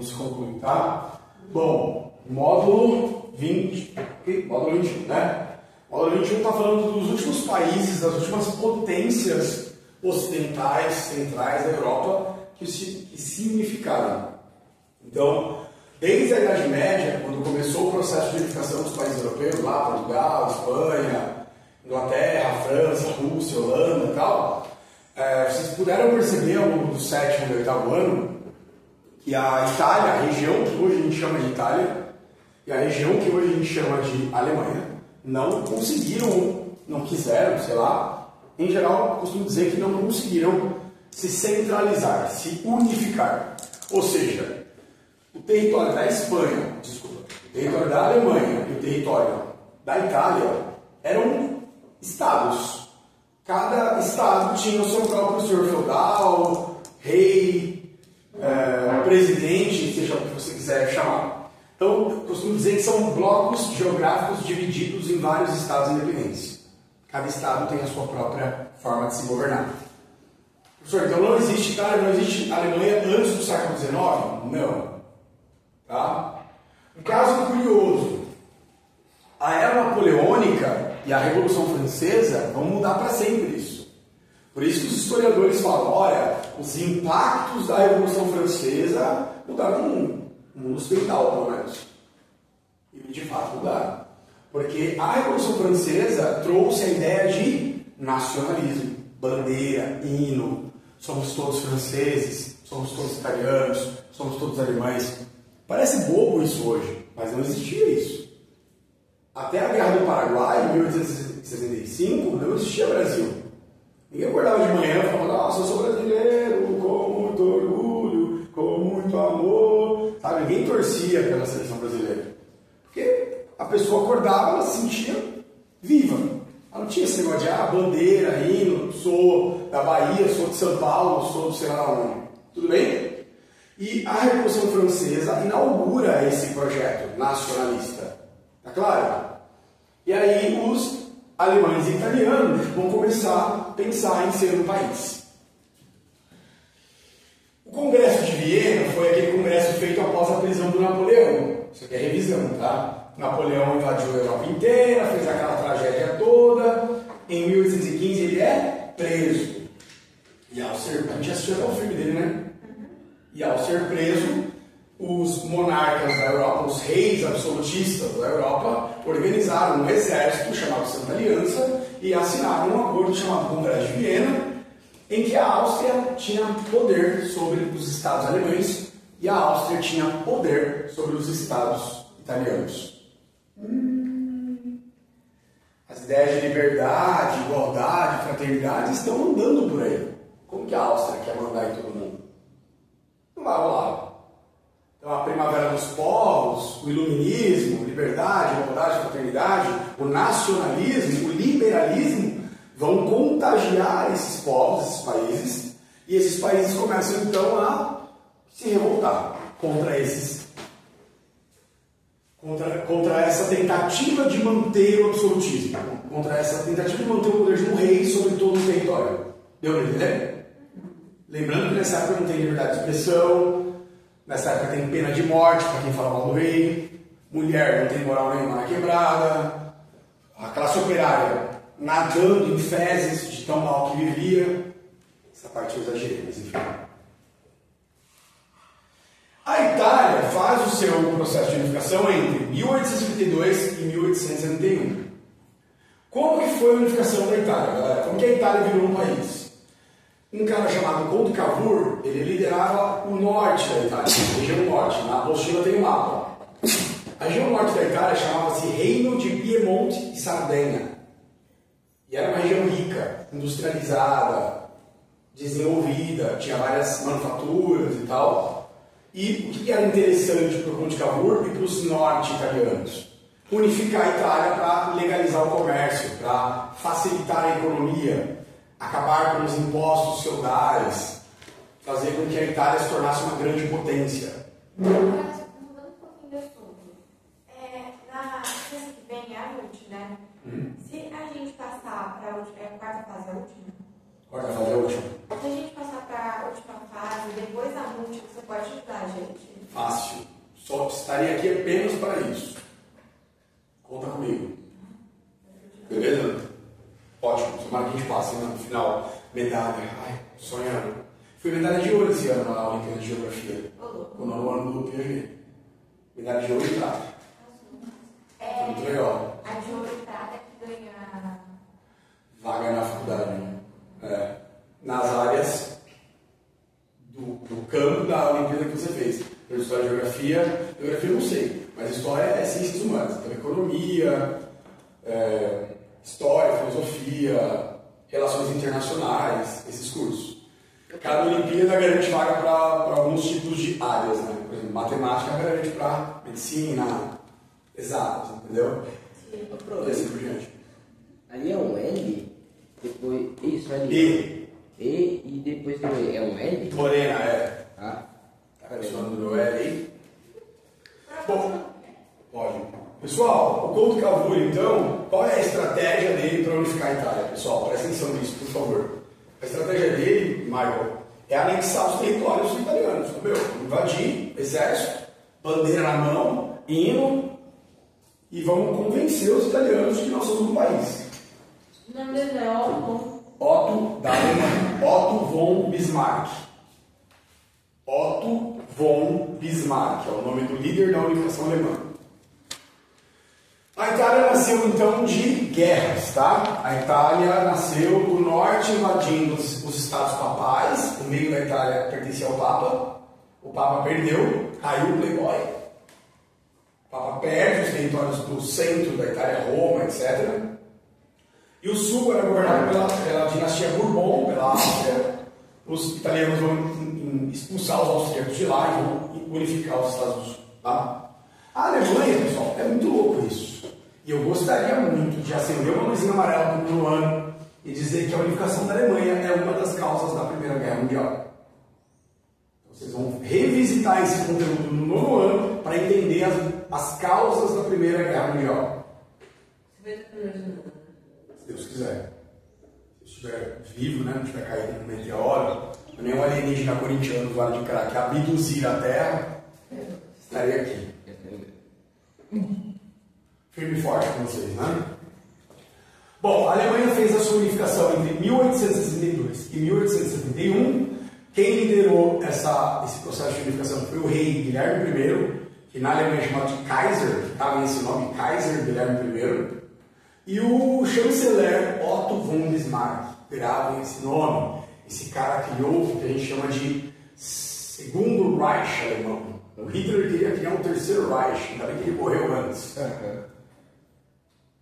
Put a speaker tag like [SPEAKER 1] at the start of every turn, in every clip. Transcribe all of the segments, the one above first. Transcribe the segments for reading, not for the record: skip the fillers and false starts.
[SPEAKER 1] se conclui, tá? Bom, módulo 20, módulo 21, né? Módulo 21 está falando dos últimos países, das últimas potências ocidentais, centrais da Europa que se unificaram. Então, desde a Idade Média, quando começou o processo de unificação dos países europeus, lá Portugal, Espanha, Inglaterra, França, Rússia, Holanda e tal, vocês puderam perceber ao longo do 7º e 8º ano que a Itália, a região que hoje a gente chama de Itália, e a região que hoje a gente chama de Alemanha, não conseguiram, não quiseram, sei lá, em geral, costumo dizer que não conseguiram se centralizar, se unificar. Ou seja, o território da Espanha, o território da Alemanha e o território da Itália eram estados. Cada estado tinha o seu próprio senhor feudal, rei, presidente, seja o que você quiser chamar. Então, eu costumo dizer que são blocos geográficos divididos em vários estados independentes. Cada estado tem a sua própria forma de se governar. Professor, então não existe Itália, não existe Alemanha antes do século XIX? Não. Tá? Um caso curioso. A Era Napoleônica e a Revolução Francesa vão mudar para sempre isso. Por isso que os historiadores falam, olha, os impactos da Revolução Francesa mudaram o mundo. O mundo ocidental, pelo menos. E de fato mudaram. Porque a Revolução Francesa trouxe a ideia de nacionalismo, bandeira, hino. Somos todos franceses, somos todos italianos, somos todos alemães. Parece bobo isso hoje, mas não existia isso. Até a Guerra do Paraguai, em 1865, não existia Brasil. Ninguém acordava de manhã e falava, nossa, eu sou brasileiro, com muito orgulho, com muito amor. Sabe? Ninguém torcia pela seleção brasileira. Porque a pessoa acordava, ela se sentia viva. Ela não tinha esse negócio de bandeira, hino, sou da Bahia, sou de São Paulo, sou do sei lá onde. Tudo bem? E a Revolução Francesa inaugura esse projeto nacionalista. Tá claro? E aí os alemães e italianos vão começar a pensar em ser um país. O Congresso de Viena foi aquele congresso feito após a prisão do Napoleão. Isso aqui é revisão, tá? Napoleão invadiu a Europa inteira, fez aquela tragédia toda. Em 1815 ele é preso. E ao ser... A gente assistiu até o filme dele, né? E ao ser preso, os monarcas da Europa, os reis absolutistas da Europa, organizaram um exército chamado Santa Aliança e assinaram um acordo chamado Congresso de Viena, em que a Áustria tinha poder sobre os estados alemães e a Áustria tinha poder sobre os estados italianos. As ideias de liberdade, igualdade, fraternidade estão andando por aí. Como que a Áustria quer mandar em todo mundo? Não vai rolar. Então a primavera dos povos, o iluminismo, liberdade, igualdade, fraternidade, o nacionalismo, o liberalismo vão contagiar esses povos, esses países, e esses países começam então a se revoltar contra essa tentativa de manter o absolutismo, contra essa tentativa de manter o poder de um rei sobre todo o território. Deu para entender? Lembrando que nessa época não tem liberdade de expressão, nessa época tem pena de morte para quem fala mal do rei, mulher não tem moral nenhuma na quebrada, a classe operária nadando em fezes de tão mal que vivia. Essa parte eu exagerei, mas enfim. A Itália faz o seu processo de unificação entre 1852 e 1871. Como que foi a unificação da Itália, galera? Como que a Itália virou um país? Um cara chamado Conde Cavour, ele liderava o norte da Itália, a região norte. Na apostila tem um mapa. A região norte da Itália chamava-se Reino de Piemonte e Sardenha. E era uma região rica, industrializada, desenvolvida, tinha várias manufaturas e tal. E o que era interessante para o Conde Cavour e para os norte-italianos? Unificar a Itália para legalizar o comércio, para facilitar a economia, acabar com os impostos feudais, fazer com que a Itália se tornasse uma grande potência.
[SPEAKER 2] Mudando um pouquinho de assunto, na fase que vem é a última, né? Se a gente passar para a última, a quarta fase é a última?
[SPEAKER 1] Quarta fase é a última.
[SPEAKER 2] Se a gente passar para a última fase, depois da multi, você pode ajudar a gente?
[SPEAKER 1] Fácil. Só estarei aqui apenas para isso. Conta comigo. Beleza? Ótimo. Tomara que a gente passe, né? No final. Medalha. Ai, sonhando. Fui medalha de ouro esse ano na Olimpíada de Geografia. O nono ano do PhD. Medalha de ouro e prata. Foi muito legal.
[SPEAKER 2] A de ouro e prata que ganha
[SPEAKER 1] Vaga na faculdade. É. Nas áreas do campo da Olimpíada que você fez. Por história e geografia. Geografia eu não sei. Mas história é ciências humanas. Então, economia, história, filosofia, relações internacionais, esses cursos. Cada Olimpíada garante vaga para alguns tipos de áreas, né? Por exemplo, matemática garante para medicina, exatas, entendeu? E assim por diante.
[SPEAKER 3] Ali é um L, depois. Isso, ali. E depois do E. É um L?
[SPEAKER 1] Morena, é.
[SPEAKER 3] Ah,
[SPEAKER 1] Tá funcionando no L aí? Bom, pode. Pessoal, o Couto Cavour, então, qual é a estratégia dele para unificar a Itália? Pessoal, presta atenção nisso, por favor. A estratégia dele, Michael, é anexar os territórios italianos. Meu, invadir, exército, bandeira na mão, hino, e vamos convencer os italianos de que nós somos um país.
[SPEAKER 2] O nome dele é Otto.
[SPEAKER 1] Otto da Alemanha. Otto von Bismarck. Otto von Bismarck é o nome do líder da unificação alemã. A Itália nasceu então de guerras, tá? A Itália nasceu o norte invadindo os estados papais, o meio da Itália pertencia ao Papa, o Papa perdeu, caiu o Playboy, o Papa perde os territórios do centro da Itália, Roma, etc. E o sul era governado pela dinastia Bourbon, pela Áustria. Os italianos vão expulsar os austríacos de lá e vão unificar os Estados do Sul, tá? A Alemanha, pessoal, é muito louco isso. E eu gostaria muito de acender uma luzinha amarela no ano e dizer que a unificação da Alemanha é uma das causas da Primeira Guerra Mundial. Então, vocês vão revisitar esse conteúdo no nono ano para entender as causas da Primeira Guerra Mundial. Se Deus quiser. Se estiver vivo, né, não estiver caído no meteoro, nenhum alienígena corintiano do Vale de Crack abduzir a Terra, estaria aqui. Firme e forte com vocês, né? Bom, a Alemanha fez a sua unificação entre 1862 e 1871. Quem liderou esse processo de unificação foi o rei Guilherme I, que na Alemanha é chamado de Kaiser, que estava nesse nome, Kaiser Guilherme I, e o chanceler Otto von Bismarck, gravem esse nome. Esse cara criou o que a gente chama de Segundo Reich alemão. O Hitler queria criar um terceiro Reich, ainda bem que ele morreu antes.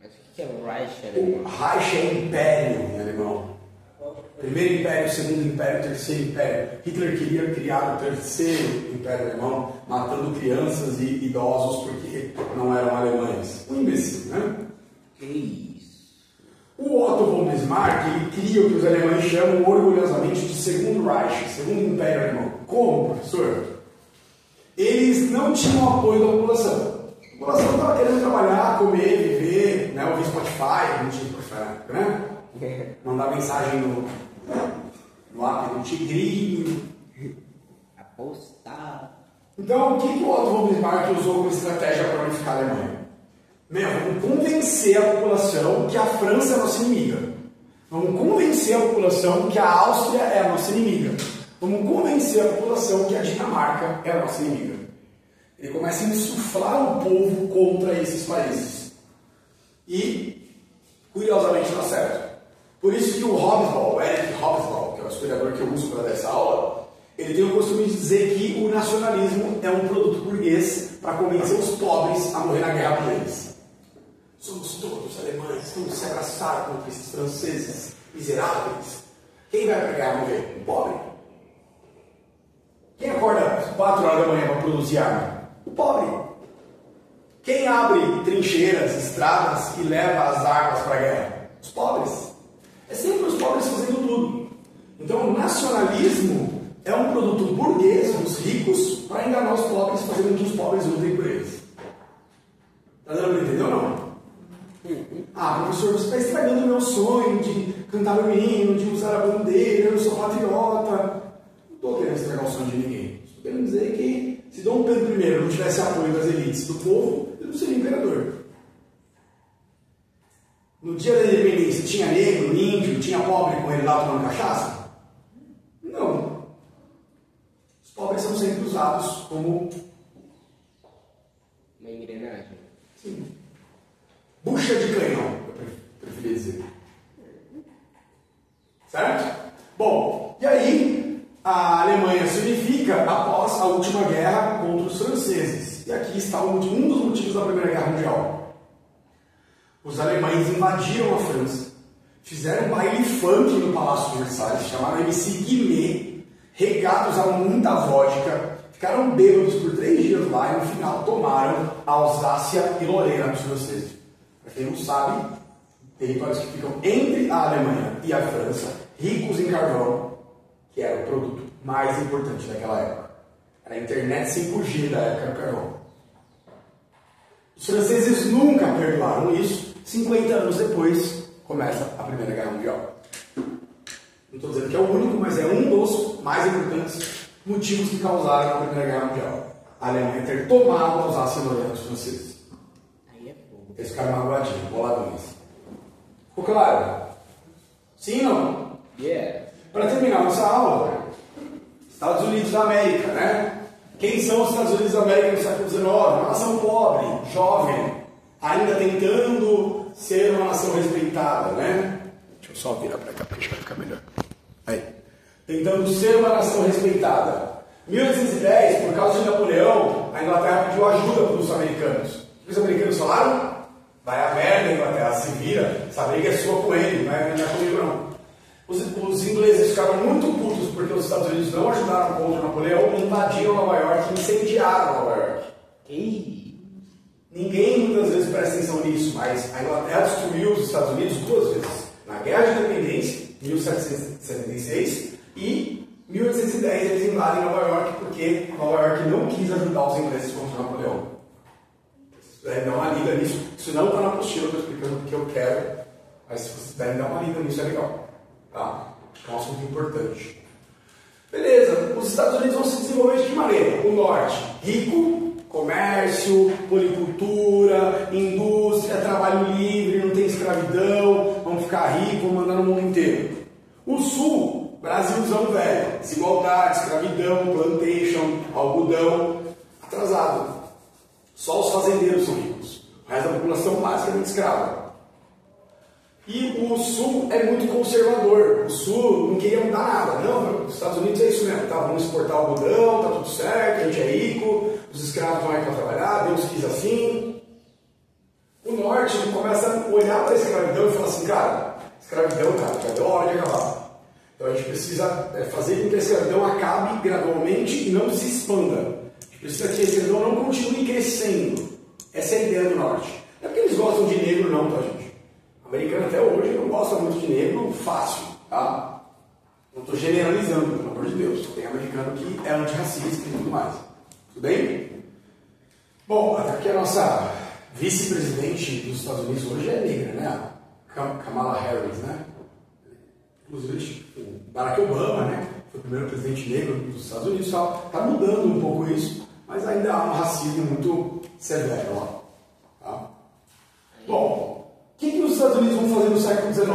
[SPEAKER 3] Mas o que é o Reich
[SPEAKER 1] O
[SPEAKER 3] alemão?
[SPEAKER 1] Reich é império em alemão. Primeiro império, segundo império, terceiro império. Hitler queria criar o terceiro império alemão, matando crianças e idosos porque não eram alemães. Um imbecil, né?
[SPEAKER 3] Que isso?
[SPEAKER 1] O Otto von Bismarck, ele cria o que os alemães chamam orgulhosamente de Segundo Reich, segundo império alemão. Como, professor? Eles não tinham apoio da população. A população estava querendo trabalhar, comer, viver, né? Ouvir Spotify, não tinha Spotify, né? Mandar mensagem no app do Tigrinho.
[SPEAKER 3] Apostar.
[SPEAKER 1] Então, o que o Otto von Bismarck usou como estratégia para unificar a Alemanha? Vamos convencer a população que a França é a nossa inimiga. Vamos convencer a população que a Áustria é a nossa inimiga. Vamos convencer a população que a Dinamarca é a nossa inimiga. Ele começa a insuflar o povo contra esses países. E, curiosamente, dá certo. Por isso que o Hobsbawm, o Eric Hobsbawm, que é o historiador que eu uso para dar essa aula, ele tem o costume de dizer que o nacionalismo é um produto burguês para convencer os pobres a morrer na guerra por eles. Somos todos alemães, vamos se abraçar contra esses franceses miseráveis. Quem vai para a guerra morrer? O pobre. Quem acorda às 4 horas da manhã para produzir arma? O pobre. Quem abre trincheiras, estradas e leva as armas para a guerra? Os pobres. É sempre os pobres fazendo tudo. Então o nacionalismo é um produto burguês dos ricos para enganar os pobres, fazendo com que os pobres lutem por eles. Está dando para entender ou não? Ah, professor, você está estragando o meu sonho de cantar o hino, de usar a bandeira, eu sou patriota. Não estou querendo estragar o sonho de ninguém. Estou querendo dizer que Se Dom Pedro I não tivesse apoio das elites do povo, ele não seria imperador. No dia da independência tinha negro, índio, tinha pobre com ele lá tomando cachaça? Não. Os pobres são sempre usados como
[SPEAKER 3] uma engrenagem.
[SPEAKER 1] Sim. Bucha de canhão, eu preferia dizer. Certo? Bom, e aí a Alemanha se unifica após a última guerra contra os franceses. E aqui está um dos motivos da Primeira Guerra Mundial. Os alemães invadiram a França, fizeram um baile funk no Palácio de Versalhes, chamaram MC Guimê, regados a muita vodka, ficaram bêbados por 3 dias lá e no final tomaram a Alsácia e Lorena dos franceses. Para quem não sabe, territórios que ficam entre a Alemanha e a França, ricos em carvão, que era o produto mais importante daquela época. Era a internet 5G da época do carvão. Os franceses nunca perdoaram isso. 50 anos depois, começa a Primeira Guerra Mundial. Não estou dizendo que é o único, mas é um dos mais importantes motivos que causaram a Primeira Guerra Mundial. A Alemanha ter tomado a Alsácia e Lorena dos franceses.
[SPEAKER 3] Aí é fogo.
[SPEAKER 1] Eles ficaram magoadinhos, boladões. Ficou claro? Sim ou não?
[SPEAKER 3] Yeah.
[SPEAKER 1] Para terminar nossa aula, Estados Unidos da América, né? Quem são os Estados Unidos da América no século XIX? Uma nação pobre, jovem, ainda tentando ser uma nação respeitada, né? Deixa eu só virar para cá, porque acho que vai ficar melhor. Aí. Tentando ser uma nação respeitada. 1810, por causa de Napoleão, a Inglaterra pediu ajuda para os americanos. O que os americanos falaram? Vai a merda, Inglaterra, se vira, essa briga é sua com ele, não vai ganhar comigo não. Os ingleses ficaram muito putos porque os Estados Unidos não ajudaram contra Napoleão, invadiram Nova York e incendiaram Nova York. Ninguém muitas vezes presta atenção nisso, mas a Inglaterra destruiu os Estados Unidos 2 vezes. Na Guerra de Independência, 1776, e 1810 eles invadem Nova York porque Nova York não quis ajudar os ingleses contra Napoleão. Vocês devem dar uma lida nisso. Isso não está na apostila, eu estou explicando porque eu quero, mas se vocês devem dar uma lida nisso, é legal. Tá? É um assunto importante. Beleza, os Estados Unidos vão se desenvolver de que maneira? O norte, rico, comércio, policultura, indústria, trabalho livre, não tem escravidão, vamos ficar ricos, vamos mandar no mundo inteiro. O sul, Brasilzão velho, desigualdade, escravidão, plantation, algodão, atrasado. Só os fazendeiros são ricos, o resto da população basicamente escrava. E o sul é muito conservador, o sul não queria mudar nada, não, os Estados Unidos é isso mesmo, tá? Vamos exportar algodão, tá tudo certo, a gente é rico, os escravos vão aí para trabalhar, Deus quis assim. O norte ele começa a olhar para a escravidão e falar assim, cara, escravidão, já deu a hora de acabar. Então a gente precisa fazer com que a escravidão acabe gradualmente e não se expanda. A gente precisa que a escravidão não continue crescendo. Essa é a ideia do norte. Não é porque eles gostam de negro não, tá gente? O americano até hoje não gosta muito de negro fácil, tá? Não estou generalizando, pelo amor de Deus. Tem americano que é antirracista e tudo mais. Tudo bem? Bom, até que a nossa vice-presidente dos Estados Unidos hoje é negra, né? Kamala Harris, né? Inclusive o Barack Obama, né? Foi o primeiro presidente negro dos Estados Unidos. Está mudando um pouco isso, mas ainda há um racismo muito severo lá. Tá? Bom, o que os Estados Unidos vão fazer no século XIX?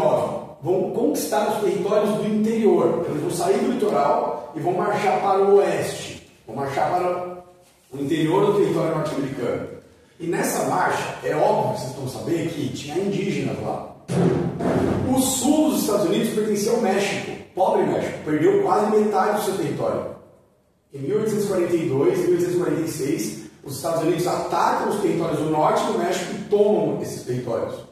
[SPEAKER 1] Vão conquistar os territórios do interior. Eles vão sair do litoral e vão marchar para o oeste. Vão marchar para o interior do território norte-americano. E nessa marcha, é óbvio, vocês vão saber que tinha indígenas lá. O sul dos Estados Unidos pertencia ao México, pobre México, perdeu quase metade do seu território. Em 1842 e 1846, os Estados Unidos atacam os territórios do norte do México e tomam esses territórios.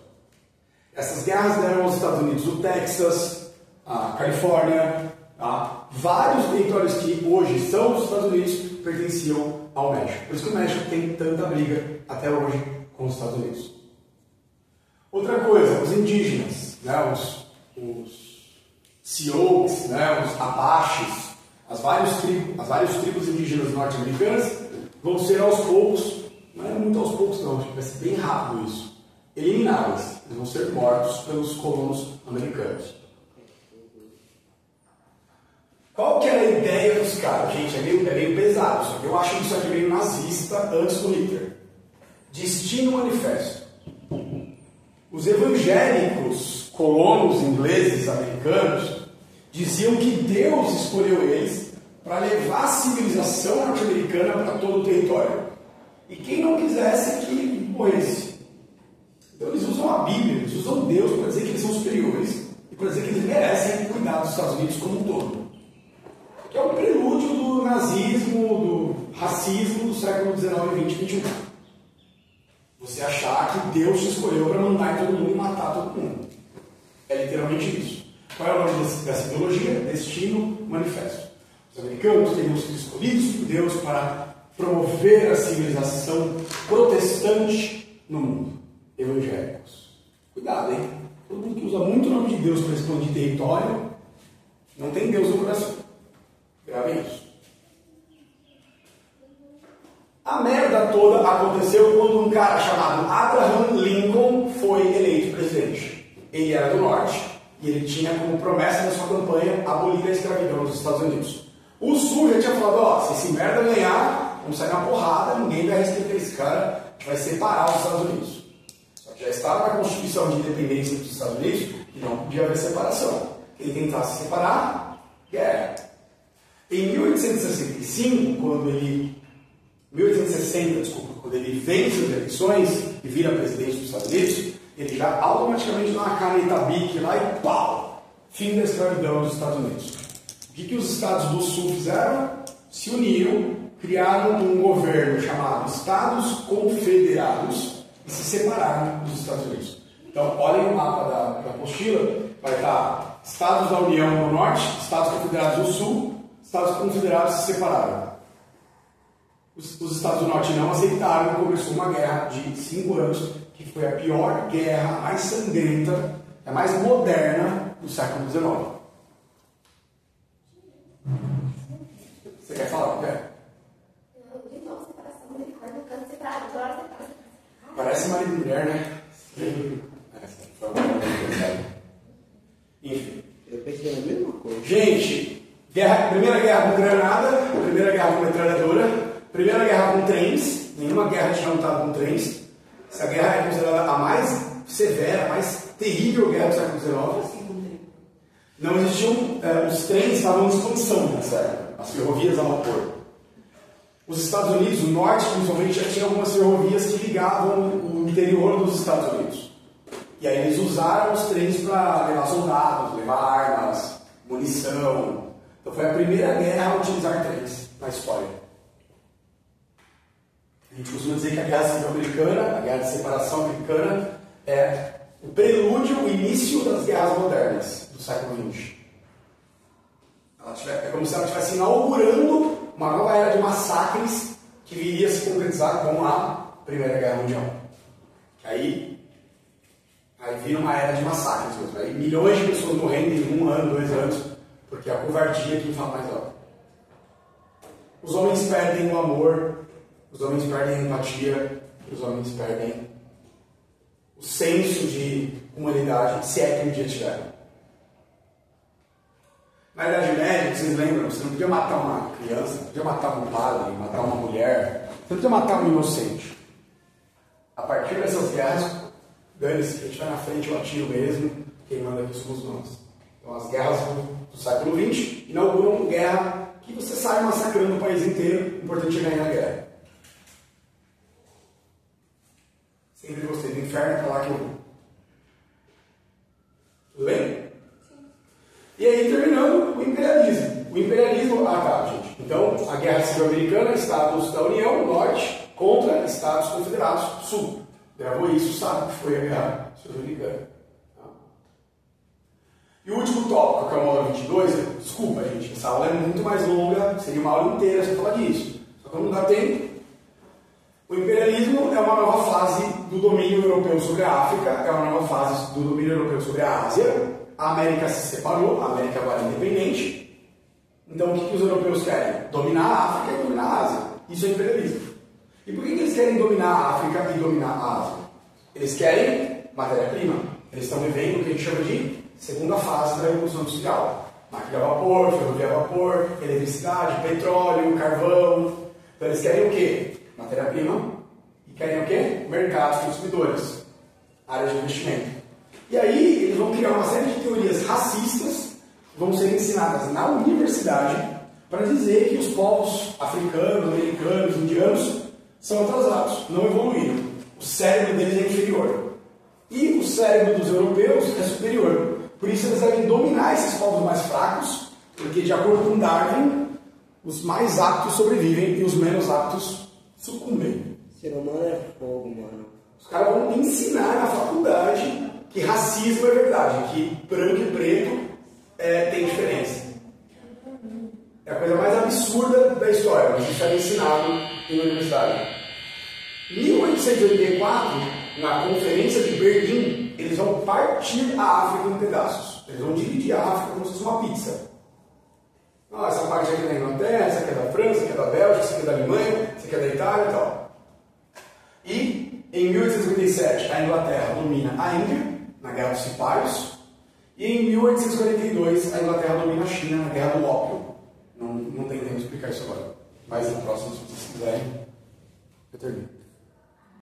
[SPEAKER 1] Essas guerras deram aos Estados Unidos o Texas, a Califórnia, tá? Vários territórios que hoje são dos Estados Unidos pertenciam ao México. Por isso que o México tem tanta briga até hoje com os Estados Unidos. Outra coisa, os indígenas, né? os Sioux, né? Os Apaches, as várias tribos indígenas norte-americanas vão ser aos poucos, não é muito aos poucos não, vai ser bem rápido isso, eliminadas. Eles vão ser mortos pelos colonos americanos. Qual que era a ideia dos caras? Gente, é meio pesado, só que eu acho isso aqui meio nazista antes do Hitler. Destino Manifesto. Os evangélicos, colonos ingleses, americanos, diziam que Deus escolheu eles para levar a civilização norte-americana para todo o território. E quem não quisesse que morresse. Então eles usam a Bíblia, eles usam Deus para dizer que eles são superiores e para dizer que eles merecem cuidar dos Estados Unidos como um todo. Que é o prelúdio do nazismo, do racismo do século XIX, XX e XXI. Você achar que Deus te escolheu para mandar em todo mundo e matar todo mundo. É literalmente isso. Qual é o nome dessa ideologia? Destino Manifesto. Os americanos teriam sido escolhidos por Deus para promover a civilização protestante no mundo. Evangélicos. Cuidado, hein? Todo mundo que usa muito o nome de Deus para expandir território não tem Deus no coração. Gravem isso. A merda toda aconteceu quando um cara chamado Abraham Lincoln foi eleito presidente. Ele era do norte e ele tinha como promessa na sua campanha abolir a escravidão nos Estados Unidos. O sul já tinha falado, ó, se esse merda ganhar, vamos sair na porrada, ninguém vai respeitar esse cara, a gente vai separar os Estados Unidos. Só que já estava na Constituição de Independência dos Estados Unidos que não podia haver separação. Quem tentasse separar, guerra. Em 1860, quando ele vence as eleições e vira presidente dos Estados Unidos, ele já automaticamente dá uma caneta bique lá e pau! Fim da escravidão dos Estados Unidos. O que os estados do sul fizeram? Se uniram, criaram um governo chamado Estados Confederados e se separaram dos Estados Unidos. Então, olhem o mapa da apostila, vai estar Estados da União no norte, Estados Confederados no sul, Estados Confederados se separaram. Os Estados do Norte não aceitaram e começou uma guerra de 5 anos, que foi a pior guerra, a mais sangrenta, a mais moderna do século XIX. Você quer falar? Quer?
[SPEAKER 2] De novo, separação, misericórdia, canto separado, toda hora separado.
[SPEAKER 1] Parece marido e mulher, né? Enfim.
[SPEAKER 3] Eu pensei na mesma coisa.
[SPEAKER 1] Gente, Primeira Guerra com granada, Primeira Guerra com metralhadora, Primeira Guerra com trens, nenhuma guerra tinha lutado com trens. Essa guerra é considerada a mais severa, a mais terrível guerra do século XIX. Não existiam, os trens estavam em expansão nessa época, as ferrovias a vapor. Os Estados Unidos, o norte principalmente, já tinha algumas ferrovias que ligavam o interior dos Estados Unidos. E aí eles usaram os trens para levar soldados, levar armas, munição. Então foi a primeira guerra a utilizar trens na história. A gente costuma dizer que a Guerra Civil Americana, a Guerra de Separação Americana, é o prelúdio, o início das guerras modernas do século XX. É como se ela estivesse inaugurando uma nova era de massacres que viria a se concretizar com a Primeira Guerra Mundial. Aí vira uma era de massacres mesmo. Aí milhões de pessoas morrendo em 1 ano, 2 anos, porque a covardia que fala mais alto. Os homens perdem o amor, os homens perdem a empatia, os homens perdem o senso de humanidade, se é que um dia tiveram. Na Idade Média, vocês lembram, você não podia matar uma criança, não podia matar um padre, matar uma mulher, você não podia matar um inocente. A partir dessas guerras, dane-se, quem estiver na frente eu atiro mesmo, quem manda aqui somos nós. Então as guerras do século XX inauguram guerra que você sai massacrando o país inteiro, o importante é ganhar a guerra. Sempre gostei do inferno, é pra lá que eu vou. Tudo bem? E aí, terminando, o imperialismo. O imperialismo, gente. Então, a Guerra Civil Americana, Estados da União, Norte, contra Estados Confederados, Sul. Gravou isso, sabe que foi a Guerra Civil Americana. E o último tópico, que é a aula 22, desculpa, gente, essa aula é muito mais longa, seria uma aula inteira se eu falar disso. Só que não dá tempo. O imperialismo é uma nova fase do domínio europeu sobre a África, é uma nova fase do domínio europeu sobre a Ásia. A América se separou, a América agora é independente. Então o que os europeus querem? Dominar a África e dominar a Ásia. Isso é imperialismo. E por que eles querem dominar a África e dominar a Ásia? Eles querem matéria-prima. Eles estão vivendo o que a gente chama de segunda fase da Revolução Industrial. Máquina a vapor, ferrovia a vapor, eletricidade, petróleo, carvão. Então eles querem o quê? Matéria-prima. E querem o quê? Mercados, consumidores. Área de investimento. E aí eles vão criar uma série de teorias racistas que vão ser ensinadas na universidade para dizer que os povos africanos, americanos, indianos são atrasados, não evoluíram. O cérebro deles é inferior. E o cérebro dos europeus é superior. Por isso eles devem dominar esses povos mais fracos, porque de acordo com Darwin, os mais aptos sobrevivem e os menos aptos sucumbem.
[SPEAKER 3] O ser humano é fogo, mano.
[SPEAKER 1] Os caras vão ensinar na faculdade que racismo é verdade, que branco e preto tem diferença. É a coisa mais absurda da história, mas isso é ensinado em universidade. Em 1884, na Conferência de Berlim, eles vão partir a África em pedaços. Eles vão dividir a África como se fosse uma pizza. Essa parte aqui é da Inglaterra, essa aqui é da França, essa aqui é da Bélgica, essa aqui é da Alemanha, essa aqui é da Itália e tal. E em 1857 a Inglaterra domina a Índia, na Guerra dos Cipayos, e em 1842 a Inglaterra domina a China na Guerra do Ópio. Não tem tempo de explicar isso agora, mas no próximo, se vocês quiserem, eu termino.